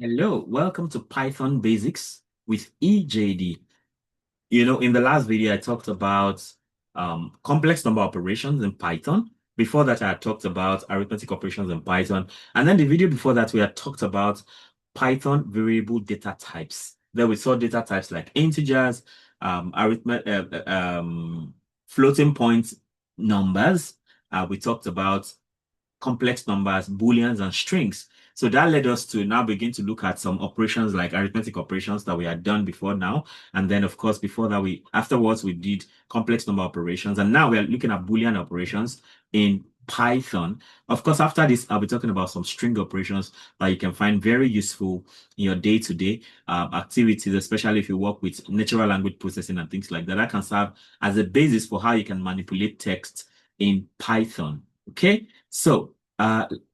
Hello, welcome to Python Basics with EJD. In the last video, I talked about complex number operations in Python. Before that, I had talked about arithmetic operations in Python. And then the video before that, we had talked about Python variable data types. Then we saw data types like integers, floating point numbers. We talked about complex numbers, booleans, and strings. So that led us to now begin to look at some operations like arithmetic operations that we had done before now. And then, of course, before that, afterwards we did complex number operations. And now we are looking at Boolean operations in Python. Of course, after this, I'll be talking about some string operations that you can find very useful in your day-to-day activities, especially if you work with natural language processing and things like that. That can serve as a basis for how you can manipulate text in Python. Okay, so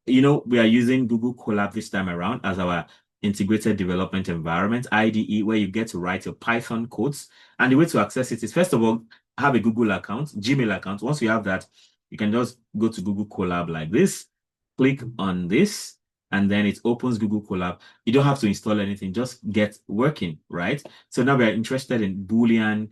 we are using Google Colab this time around as our integrated development environment, IDE, where you get to write your Python codes. And the way to access it is, first of all, have a Google account, Gmail account. Once you have that, you can just go to Google Colab like this, click on this, and then it opens Google Colab. You don't have to install anything, just get working, right? So now we're interested in Boolean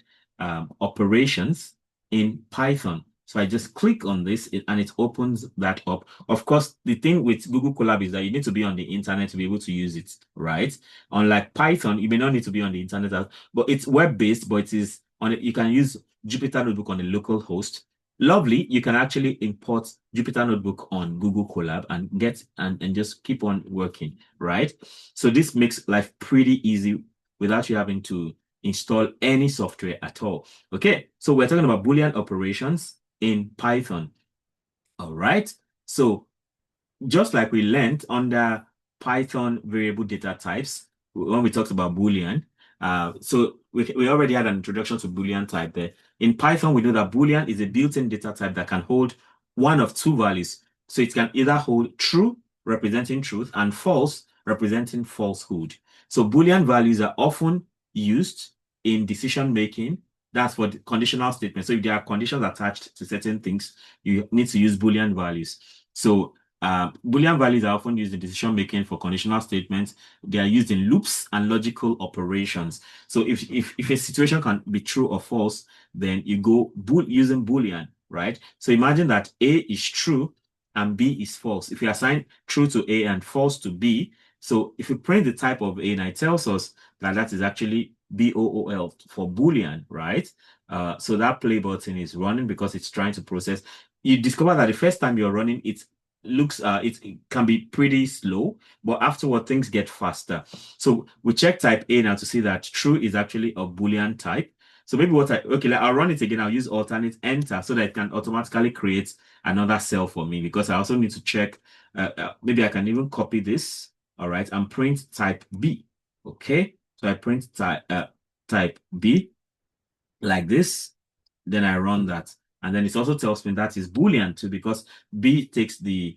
operations in Python. So I just click on this and it opens that up. Of course, the thing with Google Colab is that you need to be on the internet to be able to use it, right? Unlike Python, you may not need to be on the internet, but it's web-based, but it is you can use Jupyter Notebook on a local host. Lovely, you can actually import Jupyter Notebook on Google Colab and and just keep on working, right? So this makes life pretty easy without you having to install any software at all. Okay, so we're talking about Boolean operations in Python. All right. So just like we learned under Python variable data types when we talked about Boolean, so we already had an introduction to Boolean type there. In Python, we know that Boolean is a built-in data type that can hold one of two values. So it can either hold true, representing truth, and false, representing falsehood. So Boolean values are often used in decision making. That's for the conditional statements. So if there are conditions attached to certain things, you need to use Boolean values. So Boolean values are often used in decision making for conditional statements. They are used in loops and logical operations. So if a situation can be true or false, then you go using Boolean, right? So imagine that A is true and B is false. If you assign true to A and false to B, so if you print the type of A, now it tells us that that is actually BOOL for Boolean, right? So that play button is running because it's trying to process. You discover that the first time you're running, it can be pretty slow, but afterward things get faster. So we check type A now to see that true is actually a Boolean type. So maybe I'll run it again. I'll use alternate enter so that it can automatically create another cell for me because I also need to check. Maybe I can even copy this. All right, and print type B. Okay, so I print type B like this. Then I run that. And then it also tells me that is Boolean too, because B takes it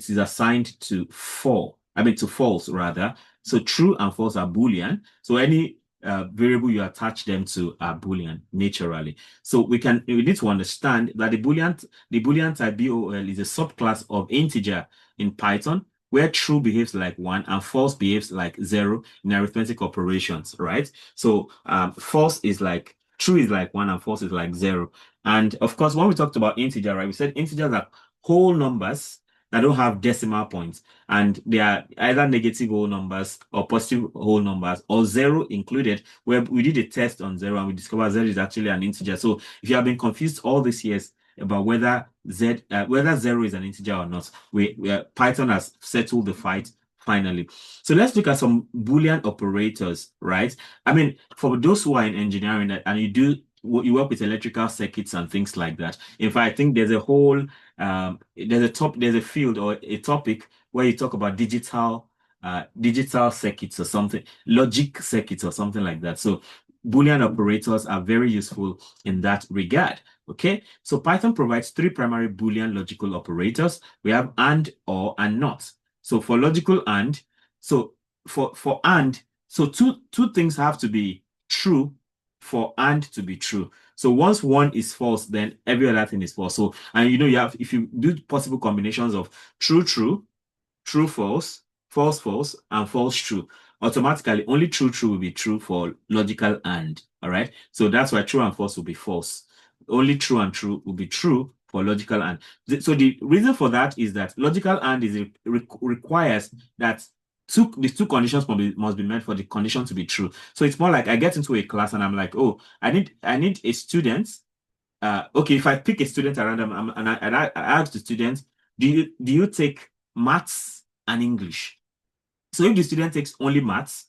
is assigned to to false rather. So true and false are Boolean. So any variable you attach them to are Boolean naturally. So we need to understand that the Boolean type BOL is a subclass of integer in Python, where true behaves like 1 and false behaves like 0 in arithmetic operations, right? So true is like 1 and false is like 0. And of course, when we talked about integer, right, we said integers are whole numbers that don't have decimal points. And they are either negative whole numbers or positive whole numbers or 0 included, where we did a test on 0 and we discovered 0 is actually an integer. So if you have been confused all these years about whether 0 is an integer or not, Python has settled the fight finally. So let's look at some Boolean operators, right? I mean, for those who are in engineering and you work with electrical circuits and things like that. In fact, I think there's a field or a topic where you talk about digital circuits or something, logic circuits or something like that. So Boolean operators are very useful in that regard. Okay, so Python provides three primary Boolean logical operators. We have and, or, and not. So for logical and, so for and, so two things have to be true for and to be true. So once one is false, then every other thing is false. So, and if you do possible combinations of true, true, true, false, false, false, and false, true. Automatically, only true, true will be true for logical and. All right. So that's why true and false will be false. Only true and true will be true for logical and. So the reason for that is that logical and is requires that the two conditions must be met for the condition to be true. So it's more like I get into a class and I'm like, oh, I need a student. Okay, if I pick a student at random and I ask the student, do you take maths and English? So if the student takes only maths,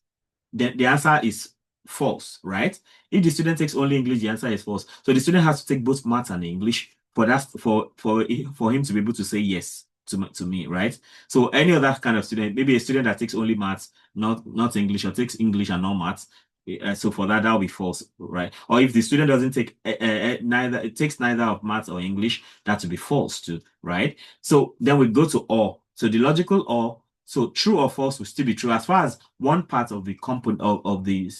then the answer is false, right? If the student takes only English, the answer is false. So the student has to take both maths and English for him to be able to say yes to me, right? So any other kind of student, maybe a student that takes only maths, not English, or takes English and not maths. So for that'll be false, right? Or if the student doesn't take neither, it takes neither of maths or English, that will be false too, right? So then we go to or. So the logical or, so true or false will still be true. As far as one part of the component of the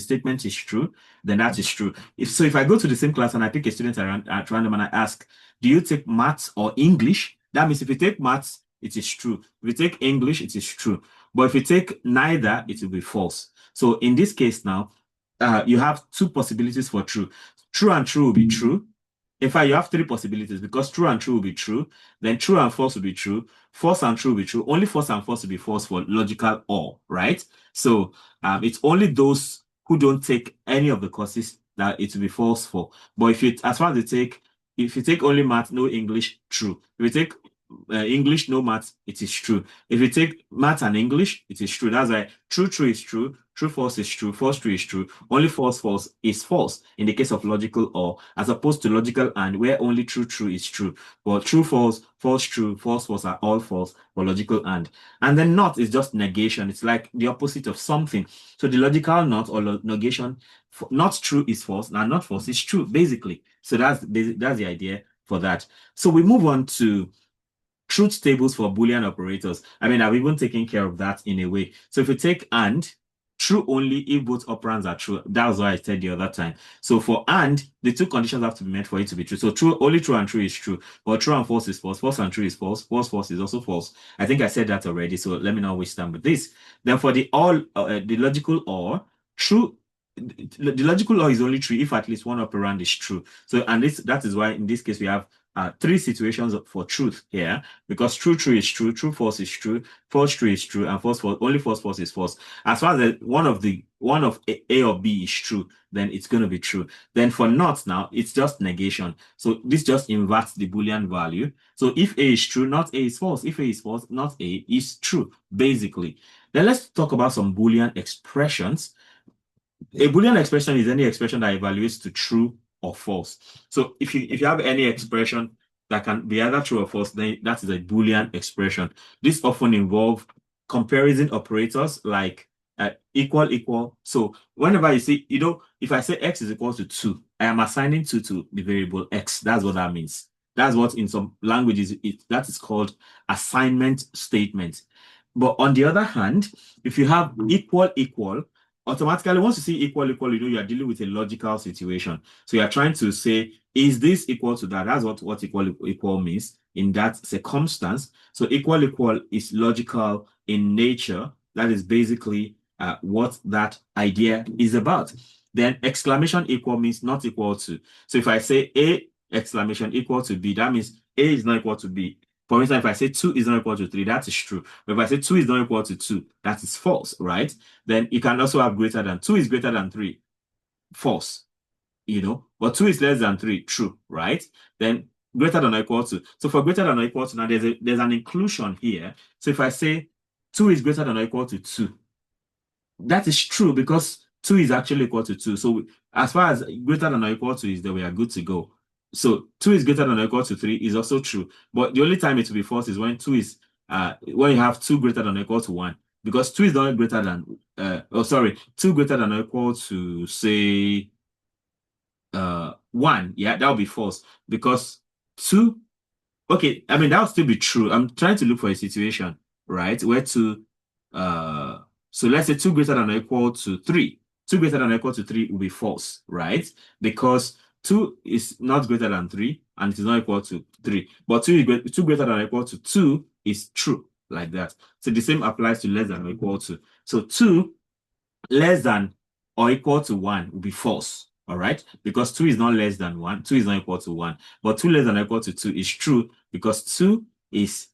statement is true, then that is true. If I go to the same class and I pick a student at random and I ask, do you take maths or English? That means if you take maths, it is true. If you take English, it is true. But if you take neither, it will be false. So in this case now, you have two possibilities for true. True and true will be true. In fact, you have three possibilities because true and true will be true. Then true and false will be true. False and true will be true. Only false and false will be false for logical or, right? So it's only those who don't take any of the courses that it will be false for. But as far as if you take only math, no English, true. If you take English, no math, it is true. If you take math and English, it is true. That's why true, true is true. True, false is true. False, true is true. Only false, false is false in the case of logical or, as opposed to logical and, where only true, true is true. But true, false, false, true, false, false are all false for logical and. And then not is just negation. It's like the opposite of something. So the logical not or negation, not true is false, and not false is true, basically. So that's the idea for that. So we move on to truth tables for Boolean operators. I mean, I've even taken care of that in a way. So if you take and, true only if both operands are true. That was what I said the other time. So for and, the two conditions have to be met for it to be true. So true, only true and true is true, but true and false is false. False and true is false. False, false is also false. I think I said that already, so let me not waste time with this. Then for the logical or, true, the logical or is only true if at least one operand is true. So, and that is why in this case we have three situations for truth here, because true, true is true, true, false is true, false, true is true, and false, false, only false, false is false. As far as one of A or B is true, then it's going to be true. Then for not now, it's just negation. So this just inverts the Boolean value. So if A is true, not A is false. If A is false, not A is true, basically. Then let's talk about some Boolean expressions. A Boolean expression is any expression that evaluates to true or false. So if you have any expression that can be either true or false, then that is a Boolean expression. This often involves comparison operators like equal, equal. So whenever you see, if I say x is equal to 2, I am assigning 2 to the variable x. That's what that means. That's what in some languages that is called assignment statement. But on the other hand, if you have equal, equal, automatically, once you see equal, equal, you are dealing with a logical situation. So you are trying to say, is this equal to that? That's what equal, equal means in that circumstance. So equal, equal is logical in nature. That is basically what that idea is about. Then exclamation equal means not equal to. So if I say A exclamation equal to B, that means A is not equal to B. For instance, if I say 2 is not equal to 3, that is true. But if I say 2 is not equal to 2, that is false, right? Then you can also have greater than 2 is greater than 3, false, but 2 is less than 3, true, right? Then greater than or equal to. So for greater than or equal to, now there's an inclusion here. So if I say 2 is greater than or equal to 2, that is true because 2 is actually equal to 2. So as far as greater than or equal to is, then we are good to go. So 2 is greater than or equal to 3 is also true. But the only time it will be false is when 2 is when you have 2 greater than or equal to 1. Because 2 is not greater than 2 greater than or equal to, say, 1. Yeah, that will be false. Because 2, okay, I mean that will still be true. I'm trying to look for a situation, right? Where 2 so let's say 2 greater than or equal to 3. 2 greater than or equal to 3 will be false, right? Because 2 is not greater than 3 and it is not equal to 3. But 2 greater than or equal to 2 is true. like that. So the same applies to less than or equal to. So 2 less than or equal to 1 will be false. All right, because 2 is not less than 1, 2 is not equal to 1, but 2 less than or equal to 2 is true because 2 is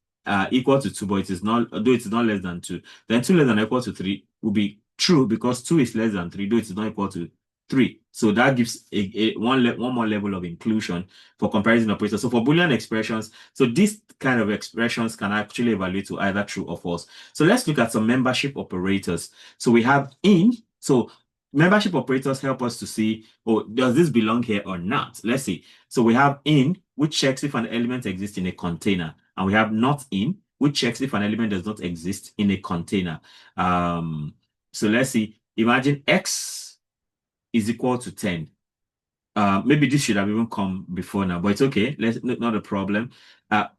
equal to 2, but it is not, though it is not less than 2. Then 2 less than or equal to 3 will be true because 2 is less than 3, though it is not equal to 3. So that gives one more level of inclusion for comparison operators. So for Boolean expressions, so these kind of expressions can actually evaluate to either true or false. So let's look at some membership operators. So we have in. So membership operators help us to see, oh, does this belong here or not? Let's see. So we have in, which checks if an element exists in a container. And we have not in, which checks if an element does not exist in a container. So let's see. Imagine x is equal to 10. Maybe this should have even come before now, but it's okay. Not a problem.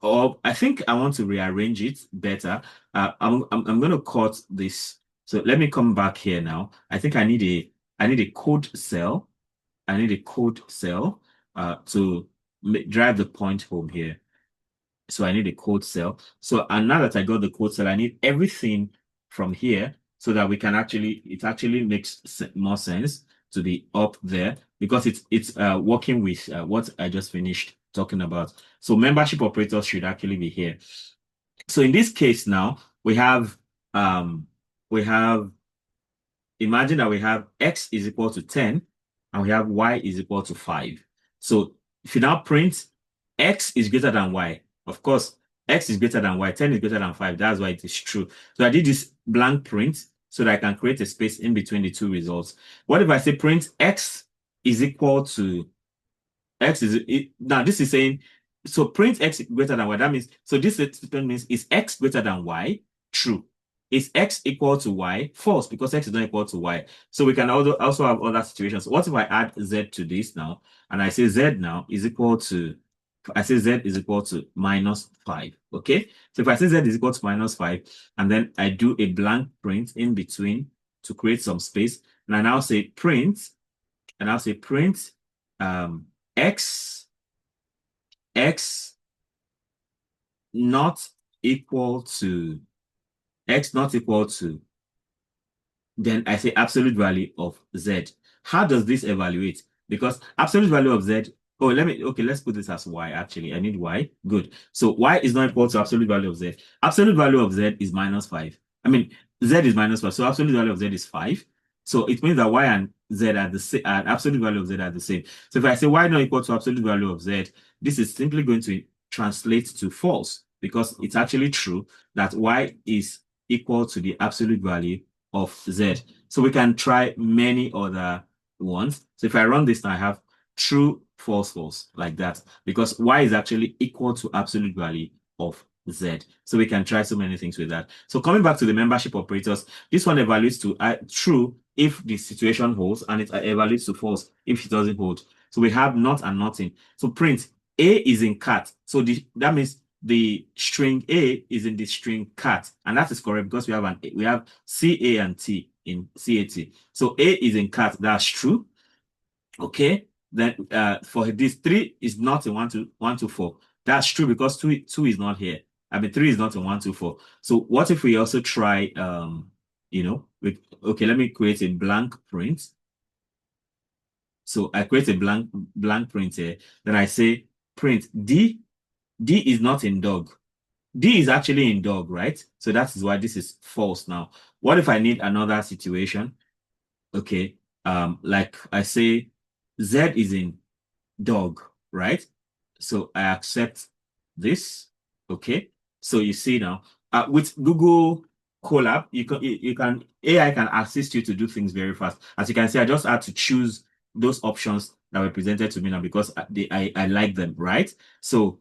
Or I think I want to rearrange it better. I'm going to cut this. So let me come back here now. I think I need a code cell. I need a code cell to drive the point home here. So I need a code cell. So and now that I got the code cell, I need everything from here so that we can it actually makes more sense to be up there because it's working with what I just finished talking about. So membership operators should actually be here. So in this case now, we have imagine that we have x is equal to 10 and we have y is equal to 5. So if you now print x is greater than y, of course, x is greater than y, 10 is greater than 5. That's why it is true. So I did this blank print so that I can create a space in between the two results. What if I say print x is equal to now this is saying, so print x greater than y. That means, so this statement means is x greater than y? True. Is x equal to y? False, because x is not equal to y. So we can also have other situations. What if I add z to this now, and I say z now is equal to, I say z is equal to minus 5, okay? So if I say z is equal to minus 5, and then I do a blank print in between to create some space, and I now say print, x not equal to then I say absolute value of z. How does this evaluate? Because absolute value of z, let's put this as y actually. I need y. Good. So y is not equal to absolute value of z. Absolute value of z is minus 5. I mean, z is minus 5. So absolute value of z is 5. So it means that y and z are the same, and absolute value of z are the same. So if I say y not equal to absolute value of z, this is simply going to translate to false because it's actually true that y is equal to the absolute value of z. So we can try many other ones. So if I run this now, I have true, false, false, like that, because y is actually equal to absolute value of z. So we can try so many things with that. So coming back to the membership operators, this one evaluates to true if the situation holds, and it evaluates to false if it doesn't hold. So we have not and nothing. So print a is in cat. So that means the string A is in the string cat, and that is correct because we have CA and T in CAT. So A is in cat, that's true. Okay. Then for this 3 is not in 1 to 4. That's true because 2 is not here. I mean 3 is not in 1 to 4. So what if we also try okay, let me create a blank print. So I create a blank print here. Then I say print D is not in dog. D is actually in dog, right? So that is why this is false now. What if I need another situation? Okay, like I say Z is in dog, right? So I accept this. Okay, so you see now with Google Colab, AI can assist you to do things very fast. As you can see, I just had to choose those options that were presented to me now because I like them, right? So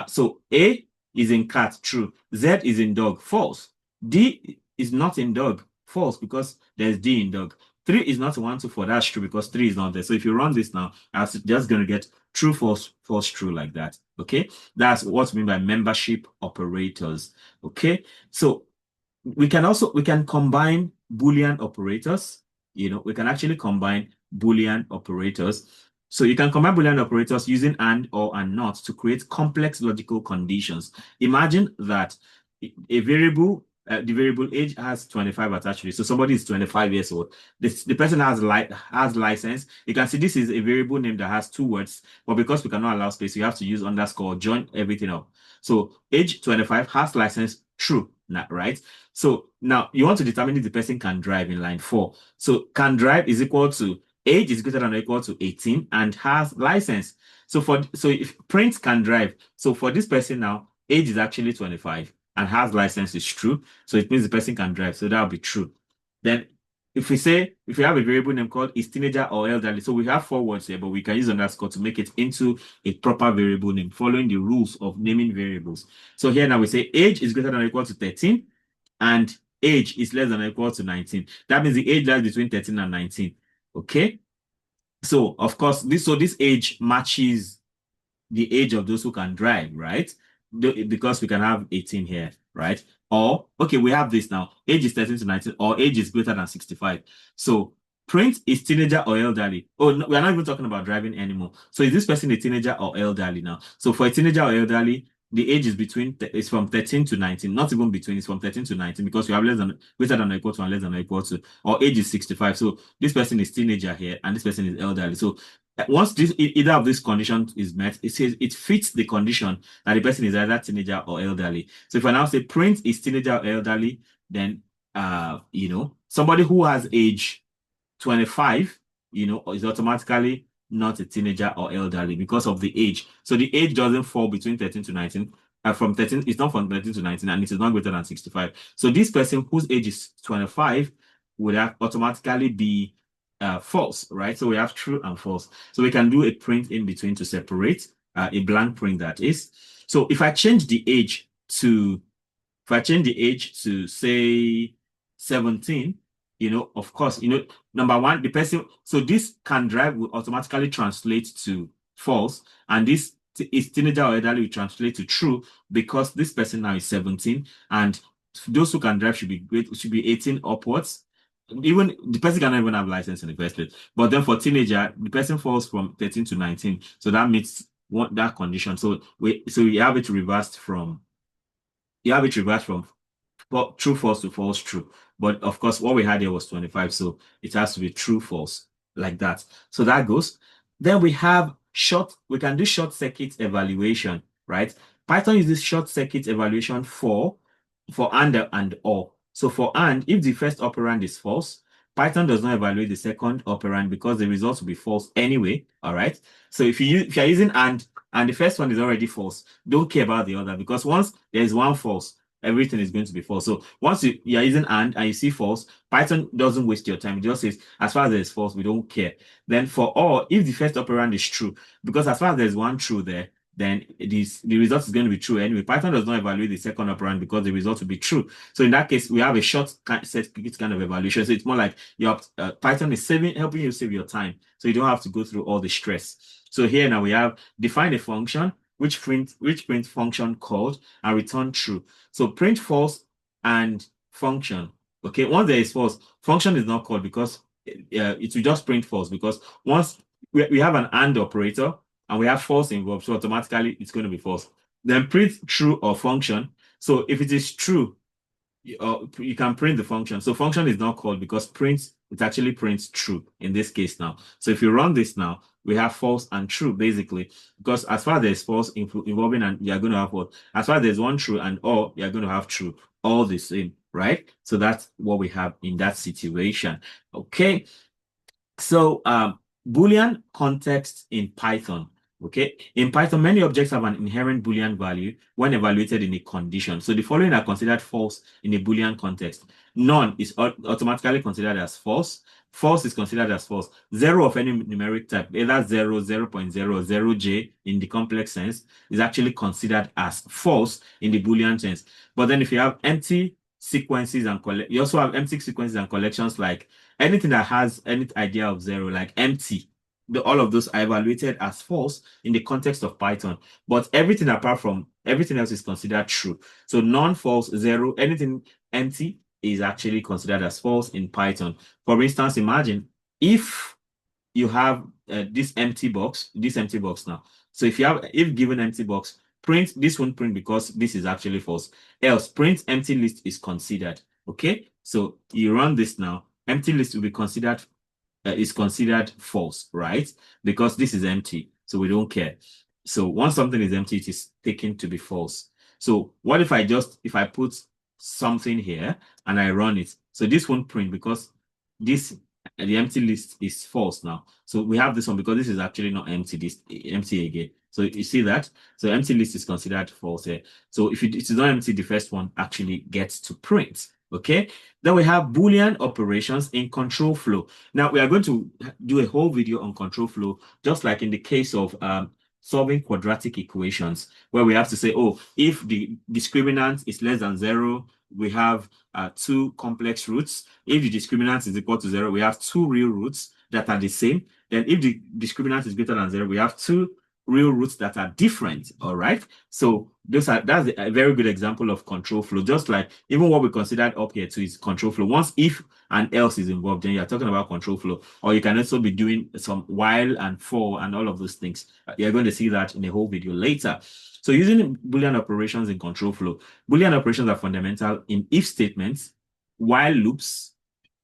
so A is in cat, true. Z is in dog, false. D is not in dog, false, because there's D in dog. 3 is not 1 to 4, that's true because 3 is not there. So if you run this now, I'm just going to get true, false, false, true like that. Okay, that's what we mean by membership operators. Okay, so we can combine Boolean operators. We can actually combine Boolean operators. So you can combine Boolean operators using and, or, and not to create complex logical conditions. Imagine that a variable, the variable age has 25 attached to it. So somebody is 25 years old. The person has license. You can see this is a variable name that has two words, but because we cannot allow space, you have to use underscore, join everything up. So age 25 has license, true, right? So now you want to determine if the person can drive in line 4. So can drive is equal to age is greater than or equal to 18 and has license. So if print can drive, so for this person now, age is actually 25 and has license is true. So it means the person can drive. So that'll be true. Then if we have a variable name called is teenager or elderly, so we have 4 words here, but we can use underscore to make it into a proper variable name, following the rules of naming variables. So here now we say age is greater than or equal to 13 and age is less than or equal to 19. That means the age lies between 13 and 19. Okay. So of course, this age matches the age of those who can drive, right? Because we can have 18 here, right? Or, okay, we have this now. Age is 13 to 19, or age is greater than 65. So print is teenager or elderly. Oh, no, we're not even talking about driving anymore. So is this person a teenager or elderly now? So for a teenager or elderly, the age is from 13 to 19, not even between, it's from 13 to 19 because we have greater than or equal to and less than or equal to, or age is 65. So this person is teenager here and this person is elderly. So once either of these conditions is met, it says it fits the condition that the person is either teenager or elderly. So if I now say print is teenager or elderly, then somebody who has age 25, is automatically not a teenager or elderly because of the age. So the age doesn't fall between 13 to 19. From 13, it's not from 13 to 19, and it is not greater than 65. So this person whose age is 25 would have automatically be false, right? So we have true and false. So we can do a print in between to separate a blank print, that is. So if I change the age to say 17, of course, number one, the person, so this can drive will automatically translate to false, and this is teenager or elderly will translate to true because this person now is 17, and those who can drive should be 18 upwards. Even the person cannot even have license in the first place. But then for teenager, the person falls from 13 to 19. So that meets that condition. So we have it reversed from true false to false true. But of course, what we had here was 25, so it has to be true false like that. So that goes. Then we can do short circuit evaluation, right? Python uses short circuit evaluation for and or. So for and, if the first operand is false, Python does not evaluate the second operand because the results will be false anyway. All right. So if you're using and the first one is already false, don't care about the other because once there is one false, everything is going to be false. So once you're using and you see false, Python doesn't waste your time. It just says, as far as there's false, we don't care. Then for or, if the first operand is true, because as far as there's one true there, then the result is going to be true anyway. Python does not evaluate the second operand because the result will be true. So in that case, we have a short circuit kind of evaluation. So it's more like Python is helping you save your time, so you don't have to go through all the stress. So here now we have define a function which print function called and return true. So print false and function. Okay, once there is false, function is not called because it will just print false because once we have an and operator and we have false involved, so automatically it's going to be false. Then print true or function. So if it is true, you can print the function. So function is not called because it actually prints true in this case now. So if you run this now, we have false and true basically, because as far as there's false involving and you're going to have what? As far as there's one true and or, you're going to have true, all the same, right? So that's what we have in that situation. Okay. So Boolean context in Python. Okay, in Python, many objects have an inherent Boolean value when evaluated in a condition. So the following are considered false in a Boolean context. None is automatically considered as false. False is considered as false. Zero of any numeric type, either 0, 0.0, 0j in the complex sense, is actually considered as false in the Boolean sense. But then if you have empty sequences and you also have empty sequences and collections, like anything that has any idea of zero, like empty, all of those are evaluated as false in the context of Python. But everything else is considered true. So non-false, zero, anything empty is actually considered as false in Python. For instance, imagine if you have this empty box now. So if given empty box, print, this won't print because this is actually false. Else, print empty list is considered. Okay, so you run this now. Empty list will be considered is considered false, right? Because this is empty, so we don't care. So once something is empty, it is taken to be false. So what if I put something here and I run it? So this won't print because the empty list is false now. So we have this one because this is actually not empty, this empty again. So you see that? So empty list is considered false here. So if it is not empty, the first one actually gets to print. Okay. Then we have Boolean operations in control flow. Now we are going to do a whole video on control flow, just like in the case of solving quadratic equations, where we have to say, oh, if the discriminant is less than 0, we have two complex roots. If the discriminant is equal to 0, we have two real roots that are the same. Then if the discriminant is greater than 0, we have two real roots that are different. All right. So that's a very good example of control flow. Just like even what we considered up here too is control flow. Once if and else is involved, then you're talking about control flow. Or you can also be doing some while and for and all of those things. You're going to see that in a whole video later. So using Boolean operations in control flow, Boolean operations are fundamental in if statements, while loops,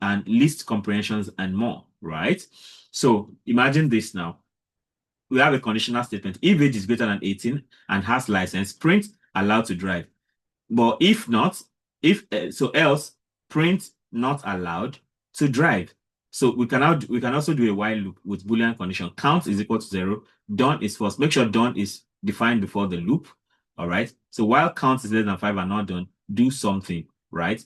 and list comprehensions and more, right? So imagine this now. We have a conditional statement. If age is greater than 18 and has license, print allowed to drive. But if not, so else print not allowed to drive. So we can also do a while loop with Boolean condition. Count is equal to 0. Done is false. Make sure done is defined before the loop. All right. So while count is less than 5 and not done, do something, right?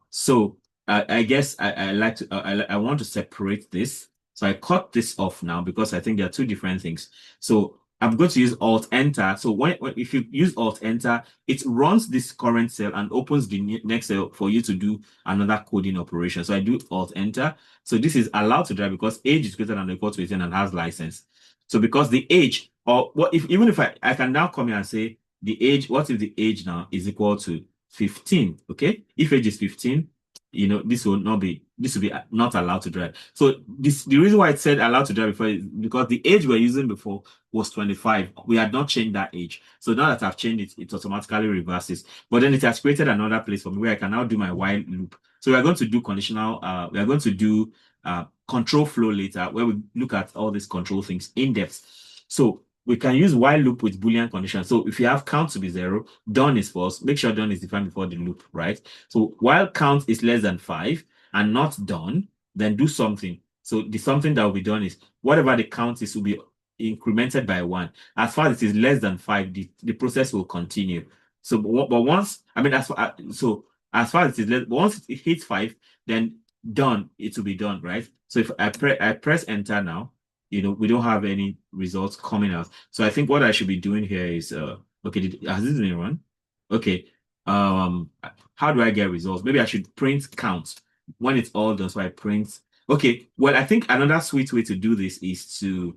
So I guess I want to separate this. So I cut this off now because I think there are two different things. So I'm going to use Alt Enter. So if you use Alt Enter, it runs this current cell and opens the next cell for you to do another coding operation. So I do Alt Enter. So this is allowed to drive because age is greater than or equal to 18 and has license. So because the age, or what if even if I can now come here and say the age, what if the age now is equal to 15? Okay, if age is 15, this will be not allowed to drive. So the reason why it said allowed to drive before is because the age we're using before was 25. We had not changed that age. So now that I've changed it, it automatically reverses. But then it has created another place for me where I can now do my while loop. So we're going to do we are going to do control flow later, where we look at all these control things in depth. So we can use while loop with Boolean conditions. So if you have count to be 0, done is false. Make sure done is defined before the loop, right? So while count is less than 5 and not done, then do something. So the something that will be done is whatever the count is will be incremented by 1. As far as it is less than 5, the process will continue. So, but once, as far as it is less, once it hits 5, then done, it will be done, right? So if I press enter now, we don't have any results coming out. So I think what I should be doing here is, okay, has this been run? Okay, how do I get results? Maybe I should print count when it's all done. So I print. Okay, well, I think another sweet way to do this is to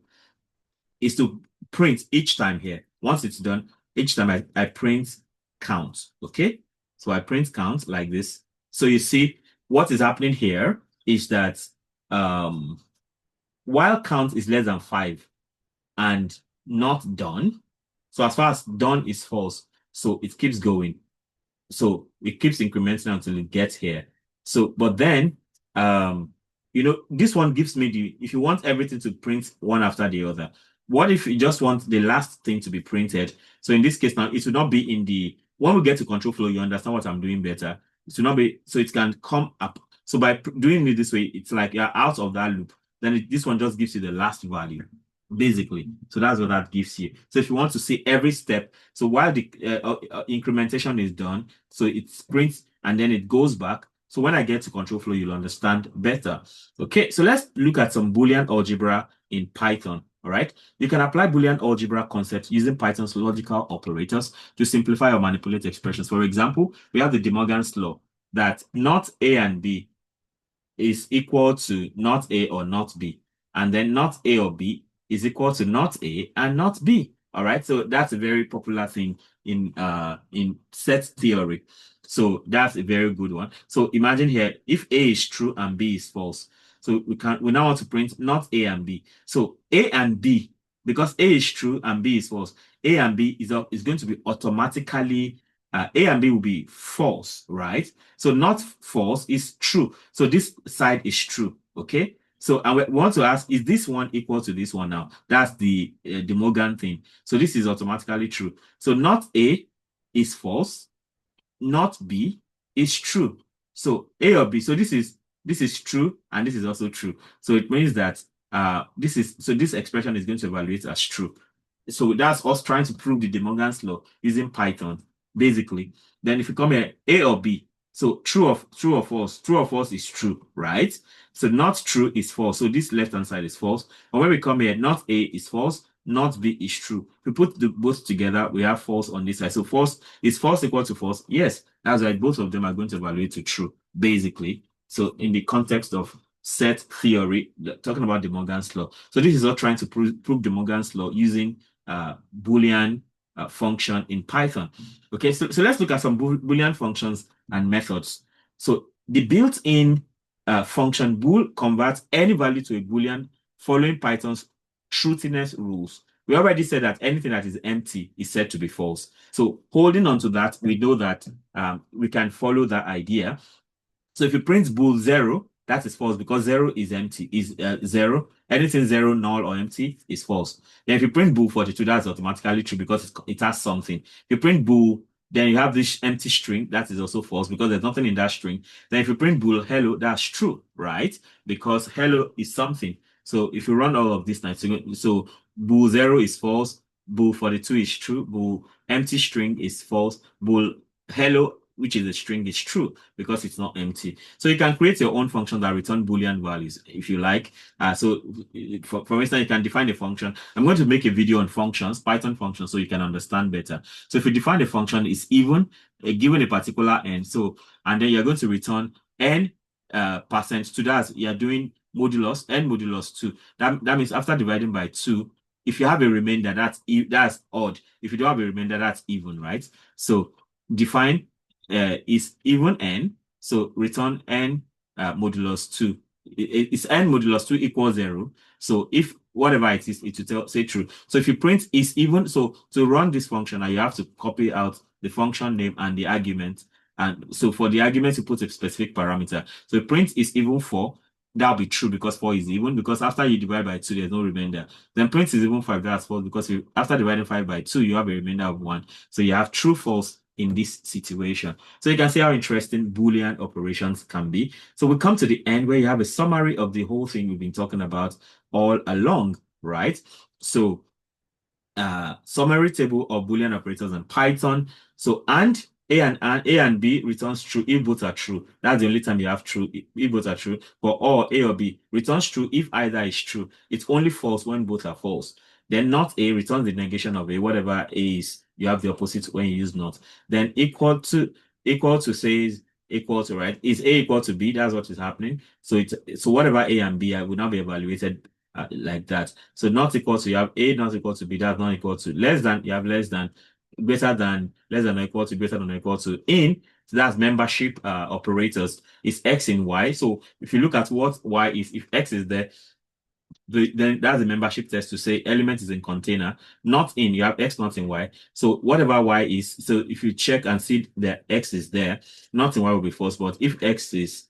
print each time here. Once it's done, each time I print count. Okay, so I print count like this. So you see what is happening here is that while count is less than 5 and not done, so as far as done is false, so it keeps going. So it keeps incrementing until it gets here. So, but then, this one gives me if you want everything to print one after the other, what if you just want the last thing to be printed? So in this case now, it will not be when we get to control flow, you understand what I'm doing better. It will not be, so it can come up. So by doing it this way, it's like you're out of that loop. Then this one just gives you the last value, basically. So that's what that gives you. So if you want to see every step, so while the incrementation is done, so it prints and then it goes back. So when I get to control flow, you'll understand better. Okay, so let's look at some Boolean algebra in Python. All right, you can apply Boolean algebra concepts using Python's logical operators to simplify or manipulate expressions. For example, we have the De Morgan's law that not A and B is equal to not A or not B, and then not A or B is equal to not A and not B. All right, so that's a very popular thing in set theory. So that's a very good one. So imagine here, if A is true and B is false, so we now want to print not A and B. So A and B, because A is true and B is false, A and B is going to be automatically A and B will be false, right? So not false is true. So this side is true, okay? So and we want to ask, is this one equal to this one now? That's the Morgan thing. So this is automatically true. So not A is false, not B is true. So A or B. So this is true and this is also true. So it means that this expression is going to evaluate as true. So that's us trying to prove the De Morgan's law using Python, basically. Then if you come here, A or B. So true or false. True or false is true, right? So not true is false. So this left-hand side is false. And when we come here, not A is false, not B is true. If we put the both together, we have false on this side. So false is false equal to false? Yes, that's right. Both of them are going to evaluate to true, basically. So in the context of set theory, talking about De Morgan's law. So this is all trying to prove De Morgan's law using Boolean function in Python. Okay, so let's look at some Boolean functions and methods. So the built-in function bool converts any value to a Boolean following Python's truthiness rules. We already said that anything that is empty is said to be false. So holding on to that, we know that we can follow that idea. So if you print bool 0, that is false because 0 is empty, is 0. Anything 0, null, or empty is false. Then if you print bool 42, that's automatically true because it has something. If you print bool, then you have this empty string, that is also false because there's nothing in that string. Then if you print bool hello, that's true, right? Because hello is something. So if you run all of this now, so bool 0 is false, bool 42 is true, bool empty string is false, bool hello, which is a string, is true because it's not empty. So you can create your own function that return Boolean values if you like. So for instance, you can define a function. I'm going to make a video on functions, Python functions, so you can understand better. So if you define the function is even, given a particular n, so and then you're going to return n percent to that. You're doing modulus, n modulus 2. That means after dividing by 2, if you have a remainder, that's odd. If you don't have a remainder, that's even, right? So define is even n, so return n modulus 2. It's n modulus 2 equals 0. So if whatever it is, it will say true. So if you print is even, so to run this function, you have to copy out the function name and the argument. And so for the argument, you put a specific parameter. So print is even 4. That'll be true because 4 is even, because after you divide by 2, there's no remainder. Then print is even 5, that's false because after dividing 5 by 2, you have a remainder of 1. So you have true, false in this situation. So you can see how interesting Boolean operations can be. So we come to the end where you have a summary of the whole thing we've been talking about all along, right? So summary table of Boolean operators in Python. So and A and B returns true if both are true. That's the only time you have true if both are true. But or A or B returns true if either is true. It's only false when both are false. Then not A returns the negation of A. Whatever A is, you have the opposite when you use not. Then equal to says equal to, right? Is A equal to B? That's what is happening. So whatever A and B will now be evaluated like that. So not equal to, you have A not equal to B, that's not equal to. Less than, you have less than, greater than, less than or equal to, greater than or equal to. In, so that's membership operators, is X in Y. So if you look at what Y is, if X is there, then that's the membership test to say element is in container. Not in, you have X not in Y. So whatever Y is, so if you check and see that X is there, not in Y will be false, but if X is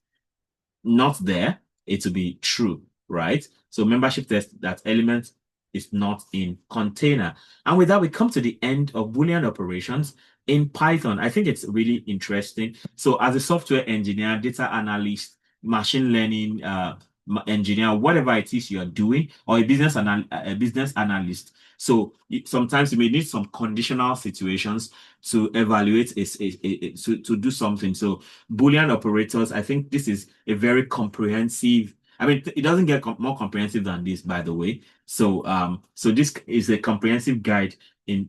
not there, it will be true, right? So membership test, that element is not in container. And with that, we come to the end of Boolean operations in Python. I think it's really interesting. So as a software engineer, data analyst, machine learning engineer, whatever it is you're doing, or a business analyst. So sometimes you may need some conditional situations to evaluate to do something. So Boolean operators, I think this is a very comprehensive. I mean, it doesn't get more comprehensive than this, by the way. So so this is a comprehensive guide in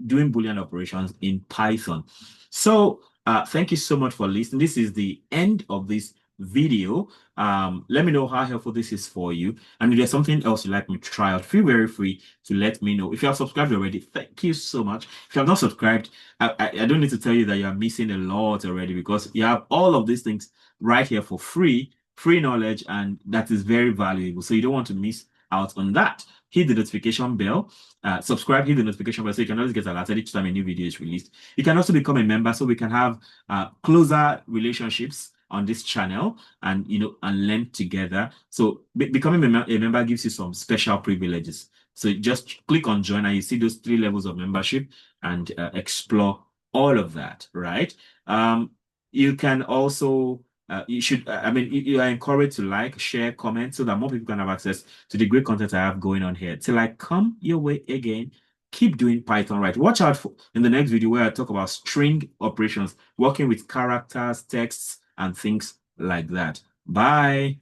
doing Boolean operations in Python. So thank you so much for listening. This is the end of this video. Let me know how helpful this is for you, and if there's something else you'd like me to try out, feel very free to let me know. If you have subscribed already, thank you so much. If you have not subscribed, I don't need to tell you that you are missing a lot already, because you have all of these things right here for free knowledge, and that is very valuable, so you don't want to miss out on that. hit the notification bell, subscribe, hit the notification bell so you can always get alerted each time a new video is released. You can also become a member so we can have closer relationships on this channel and and learn together. So becoming a member gives you some special privileges. So just click on join and you see those 3 levels of membership and explore all of that, right? You can also you are encouraged to like, share, comment so that more people can have access to the great content I have going on here. Till I come your way again, keep doing Python right. Watch out for in the next video where I talk about string operations, working with characters, texts, and things like that. Bye.